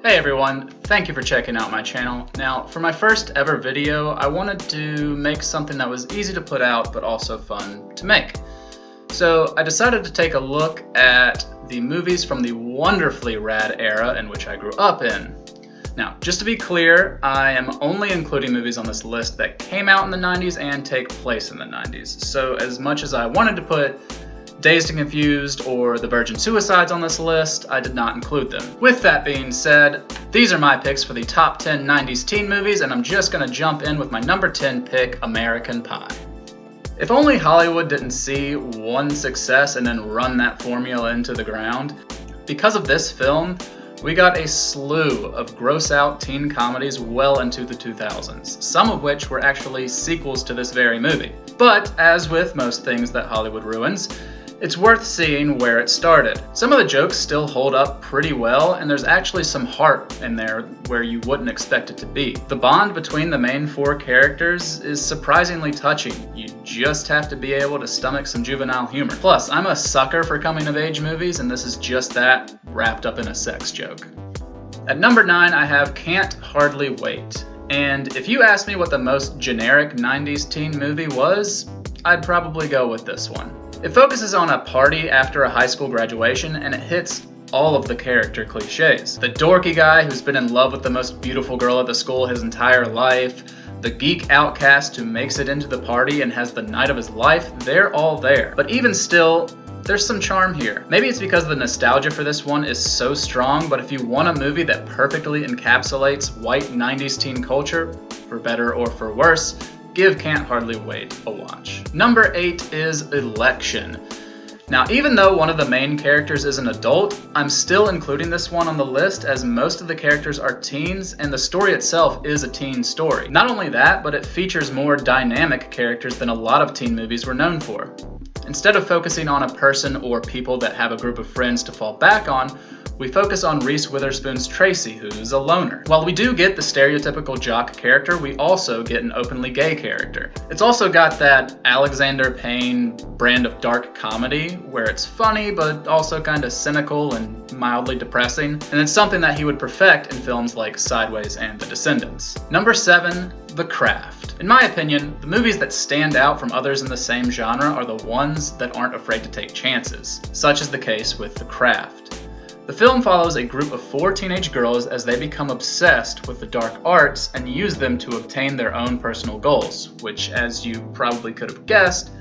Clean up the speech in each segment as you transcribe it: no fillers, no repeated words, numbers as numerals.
Hey everyone, thank you for checking out my channel. Now, for my first ever video, I wanted to make something that was easy to put out but also fun to make. So I decided to take a look at the movies from the wonderfully rad era in which I grew up in. Now, just to be clear, I am only including movies on this list that came out in the 90s and take place in the 90s. So as much as I wanted to put Dazed and Confused or The Virgin Suicides on this list, I did not include them. With that being said, these are my picks for the top 10 90s teen movies, and I'm just gonna jump in with my number 10 pick, American Pie. If only Hollywood didn't see one success and then run that formula into the ground. Because of this film, we got a slew of gross-out teen comedies well into the 2000s, some of which were actually sequels to this very movie. But, as with most things that Hollywood ruins, it's worth seeing where it started. Some of the jokes still hold up pretty well, and there's actually some heart in there where you wouldn't expect it to be. The bond between the main four characters is surprisingly touching. You just have to be able to stomach some juvenile humor. Plus, I'm a sucker for coming-of-age movies, and this is just that, wrapped up in a sex joke. At number 9, I have Can't Hardly Wait. And if you asked me what the most generic 90s teen movie was, I'd probably go with this one. It focuses on a party after a high school graduation, and it hits all of the character cliches. The dorky guy who's been in love with the most beautiful girl at the school his entire life, the geek outcast who makes it into the party and has the night of his life, they're all there. But even still, there's some charm here. Maybe it's because the nostalgia for this one is so strong, but if you want a movie that perfectly encapsulates white 90s teen culture, for better or for worse, give Can't Hardly Wait a watch. Number 8 is Election. Now, even though one of the main characters is an adult, I'm still including this one on the list as most of the characters are teens and the story itself is a teen story. Not only that, but it features more dynamic characters than a lot of teen movies were known for. Instead of focusing on a person or people that have a group of friends to fall back on, we focus on Reese Witherspoon's Tracy, who's a loner. While we do get the stereotypical jock character, we also get an openly gay character. It's also got that Alexander Payne brand of dark comedy, where it's funny but also kind of cynical and mildly depressing, and it's something that he would perfect in films like Sideways and The Descendants. Number 7, The Craft. In my opinion, the movies that stand out from others in the same genre are the ones that aren't afraid to take chances. Such is the case with The Craft. The film follows a group of 4 teenage girls as they become obsessed with the dark arts and use them to obtain their own personal goals, which, as you probably could have guessed,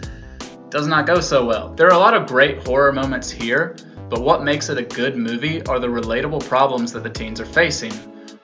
does not go so well. There are a lot of great horror moments here, but what makes it a good movie are the relatable problems that the teens are facing.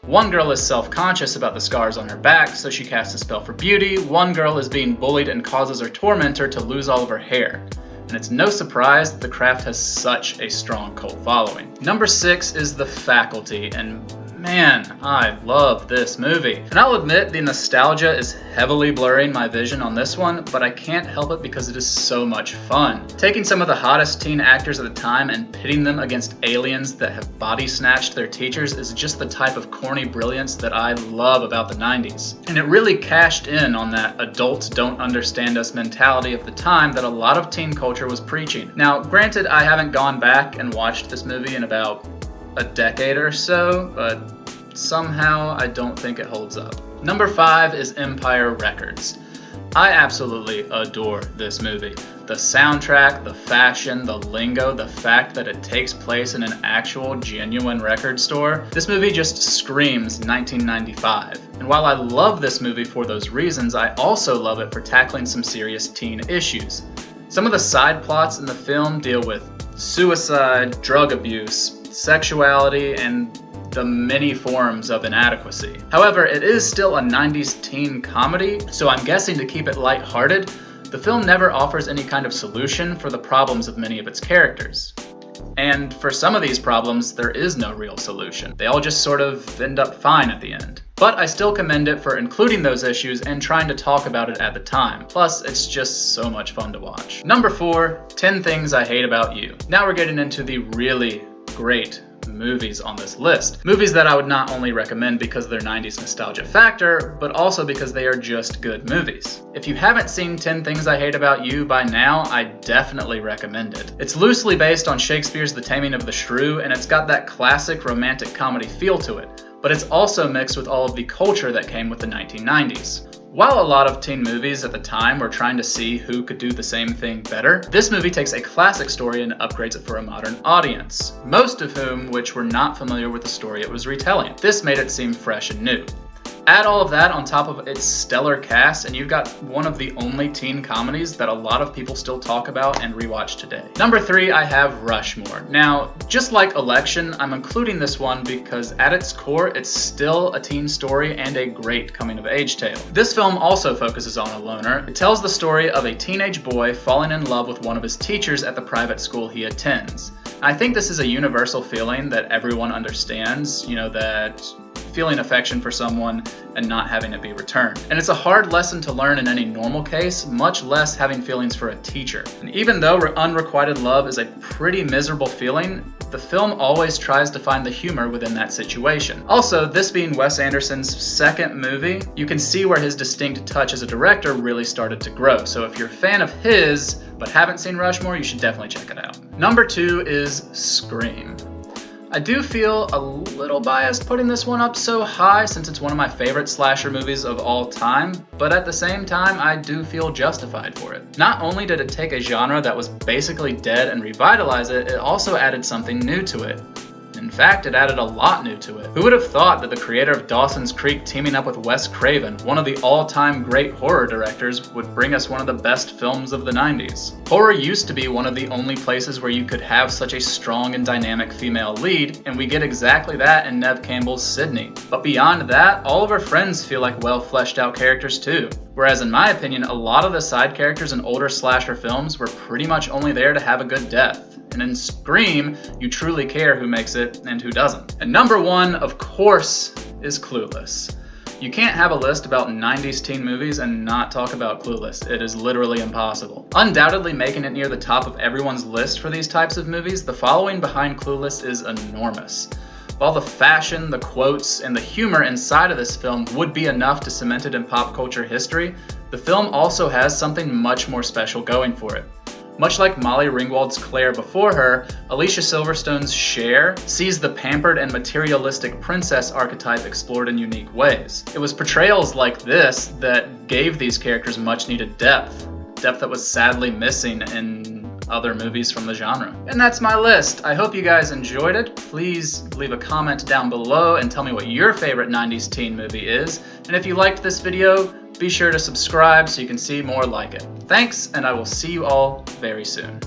One girl is self-conscious about the scars on her back, so she casts a spell for beauty. One girl is being bullied and causes her tormentor to lose all of her hair. And it's no surprise that The Craft has such a strong cult following. Number 6 is The Faculty, and man, I love this movie. And I'll admit the nostalgia is heavily blurring my vision on this one, but I can't help it because it is so much fun. Taking some of the hottest teen actors at the time and pitting them against aliens that have body snatched their teachers is just the type of corny brilliance that I love about the 90s. And it really cashed in on that adults don't understand us mentality of the time that a lot of teen culture was preaching. Now, granted, I haven't gone back and watched this movie in about a decade or so, but somehow I don't think it holds up. Number 5 is Empire Records. I absolutely adore this movie. The soundtrack, the fashion, the lingo, the fact that it takes place in an actual, genuine record store. This movie just screams 1995. And while I love this movie for those reasons, I also love it for tackling some serious teen issues. Some of the side plots in the film deal with suicide, drug abuse, sexuality, and the many forms of inadequacy. However, it is still a 90s teen comedy, so I'm guessing to keep it lighthearted, the film never offers any kind of solution for the problems of many of its characters. And for some of these problems, there is no real solution. They all just sort of end up fine at the end. But I still commend it for including those issues and trying to talk about it at the time. Plus, it's just so much fun to watch. Number 4, 10 Things I Hate About You. Now we're getting into the really great movies on this list. Movies that I would not only recommend because of their 90s nostalgia factor, but also because they are just good movies. If you haven't seen 10 Things I Hate About You by now, I definitely recommend it. It's loosely based on Shakespeare's The Taming of the Shrew, and it's got that classic romantic comedy feel to it, but it's also mixed with all of the culture that came with the 1990s. While a lot of teen movies at the time were trying to see who could do the same thing better, this movie takes a classic story and upgrades it for a modern audience, most of whom which were not familiar with the story it was retelling. This made it seem fresh and new. Add all of that on top of its stellar cast, and you've got one of the only teen comedies that a lot of people still talk about and rewatch today. Number 3, I have Rushmore. Now, just like Election, I'm including this one because at its core, it's still a teen story and a great coming-of-age tale. This film also focuses on a loner. It tells the story of a teenage boy falling in love with one of his teachers at the private school he attends. I think this is a universal feeling that everyone understands, that feeling affection for someone and not having it be returned. And it's a hard lesson to learn in any normal case, much less having feelings for a teacher. And even though unrequited love is a pretty miserable feeling, the film always tries to find the humor within that situation. Also, this being Wes Anderson's second movie, you can see where his distinct touch as a director really started to grow. So if you're a fan of his, but haven't seen Rushmore, you should definitely check it out. Number 2 is Scream. I do feel a little biased putting this one up so high since it's one of my favorite slasher movies of all time, but at the same time, I do feel justified for it. Not only did it take a genre that was basically dead and revitalize it, it also added something new to it. In fact, it added a lot new to it. Who would have thought that the creator of Dawson's Creek teaming up with Wes Craven, one of the all-time great horror directors, would bring us one of the best films of the 90s? Horror used to be one of the only places where you could have such a strong and dynamic female lead, and we get exactly that in Neve Campbell's Sidney. But beyond that, all of her friends feel like well-fleshed out characters too. Whereas in my opinion, a lot of the side characters in older slasher films were pretty much only there to have a good death. And in Scream, you truly care who makes it and who doesn't. And number 1, of course, is Clueless. You can't have a list about 90s teen movies and not talk about Clueless. It is literally impossible. Undoubtedly making it near the top of everyone's list for these types of movies, the following behind Clueless is enormous. While the fashion, the quotes, and the humor inside of this film would be enough to cement it in pop culture history, the film also has something much more special going for it. Much like Molly Ringwald's Claire before her, Alicia Silverstone's Cher sees the pampered and materialistic princess archetype explored in unique ways. It was portrayals like this that gave these characters much needed depth that was sadly missing in other movies from the genre. And that's my list. I hope you guys enjoyed it. Please leave a comment down below and tell me what your favorite 90s teen movie is. And if you liked this video, be sure to subscribe so you can see more like it. Thanks, and I will see you all very soon.